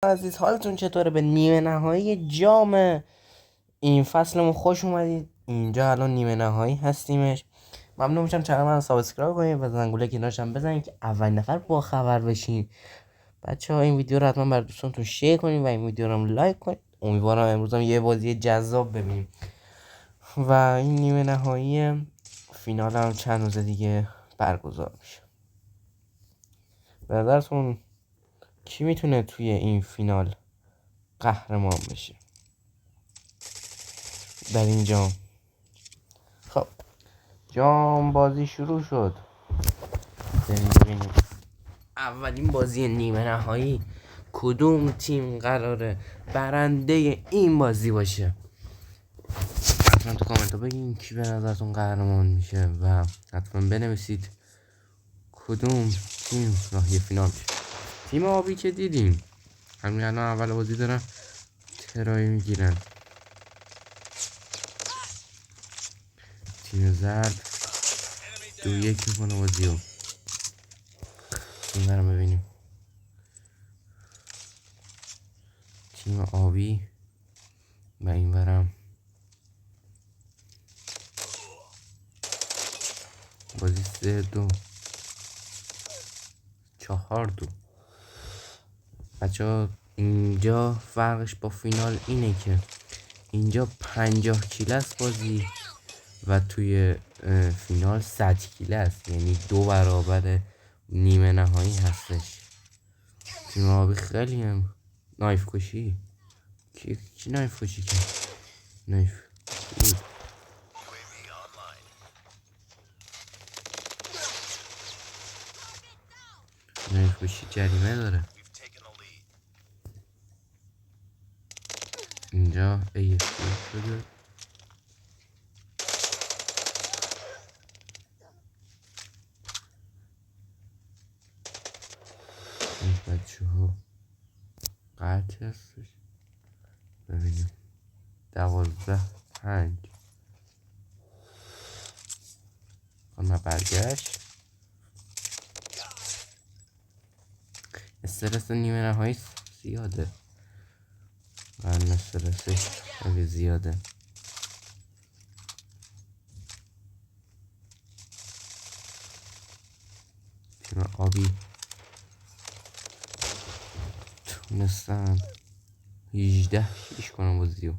عزیز حالتون چطوره؟ به نیمه نهایی جام این فصلمون خوش اومدید. اینجا الان نیمه نهایی هستیمش. ممنون میشم چنل من سابسکرایب کنید و زنگوله کنارش هم بزنید که اولین نفر با خبر بشین. بچه ها این ویدیو رو حتما برای دوستانتون شیر کنید و این ویدیو رو هم لایک کنید. امیدوارم امروز هم یه بازی جذاب ببینیم و این نیمه نهایی فینال هم چند روز دیگه برگزار میشه. به نظرتون کی میتونه توی این فینال قهرمان بشه در این جام؟ خب جام بازی شروع شد. بریم ببینیم اولین بازی نیمه نهایی کدوم تیم قراره برنده این بازی باشه. حتما تو کامنت ها بگین کی به نظرتون قهرمان میشه و حتما بنویسید کدوم تیم راهی فینال میشه. تیم آبی که دیدیم همین الان اول بازی دارن ترایی میگیرن. تیم زرد 2-1 میکنه بازی رو. این برم ببینیم تیم آبی و این برم بازی 3-2 4-2. بچه اینجا فرقش با فینال اینه که اینجا 50 کیله است بازی و توی فینال 100 کیله است، یعنی 2 برابر نیمه نهایی هستش. تیم آبی خیلی هم نایف کشی کی نایف کشی کرد؟ نایف کشی جریمه داره. اینجا ایفتی شده. این بچه ها قطع هستش. ببینیم 12-5 خانم برگشت. استرس نیمه نهایی زیاده و استرسش خیلی زیاده. تیم آبی تونستن 18-6 کنن بازیو.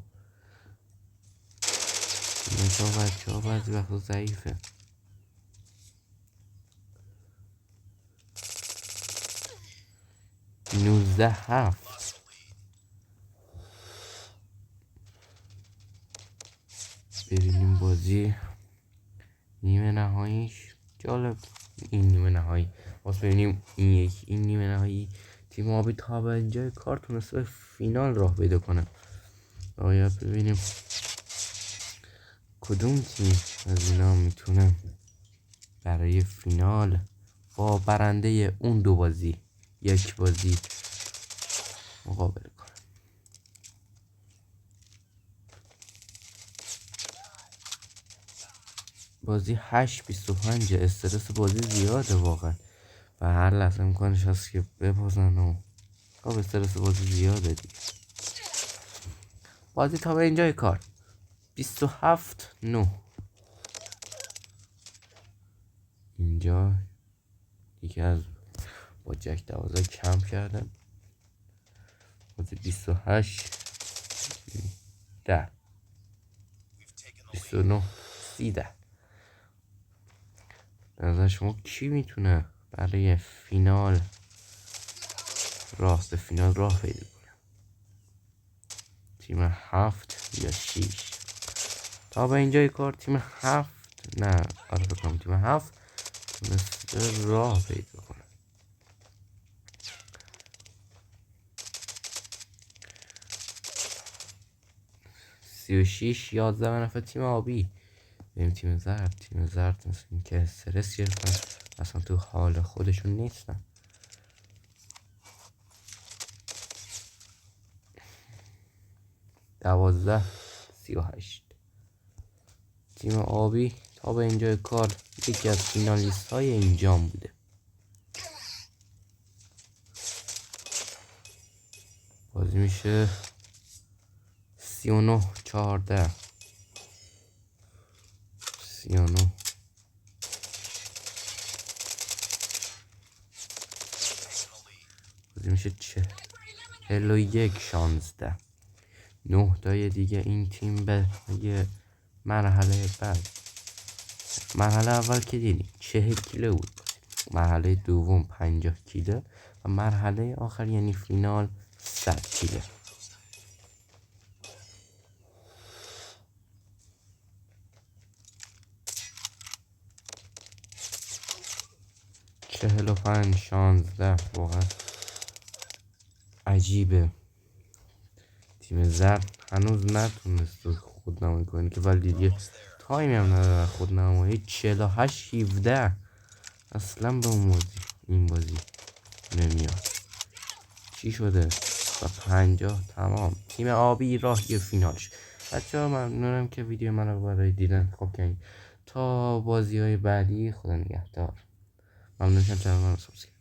بچه ها بعضی وقتا ضعیفه. 19-7 ببینیم بازی نیمه نهاییش جالب. این نیمه نهایی باز ببینیم این نیمه نهایی تیم آبی تا به اینجای کار تونسته به فینال راه پیدا کنه. باید ببینیم کدوم تیم از اینا میتونه برای فینال با برنده اون دو بازی یک بازی مقابله کنه. بازی 8-25 استرس بازی زیاده واقعا و هر لحظه امکانش هست که ببازن و خب استرس بازی زیاده دیگه. بازی تا به اینجای کار 27-9. اینجا یکی از با جک 12 کم کردن. بازی 28-10 29-13. نظر شما کی میتونه برای فینال راه پیدا کنه؟ تیم 7 یا 6؟ تا به اینجای کار تیم 7 نه آره بکنم تیم 7 تونسته راه پیدا کنه. سی و 11 نفر تیم آبی. بریم تیم زرد مثل این که استرس گرفتن اصلا تو حال خودشون نیستن. 12-38 تیم آبی تا به اینجای کار یکی از فینالیست های این جام بوده. بازی میشه 39-14. 39. بازی میشه 41-16. 9 تای دیگه این تیم به یه مرحله بعد. مرحله اول که دیدیم 40 کیلو بود، مرحله دوم 50 کیلو و مرحله آخر یعنی فینال 100 کیلو. چهل و 15 واقعا عجیبه. تیم زرد هنوز نتونست خودنمایی کنه که، ولی دیگه تایمی هم نداره خودنمایی. 48-17 اصلا به اون این بازی نمیاد. چی شده؟ و 50 تمام. تیم آبی راهی فینالش. بچه ها ممنونم که ویدیو من رو برای دیدن خوب کنید. تا بازی های بعدی خدا نگهدار. ممنون که چنل من رو سابسکرایب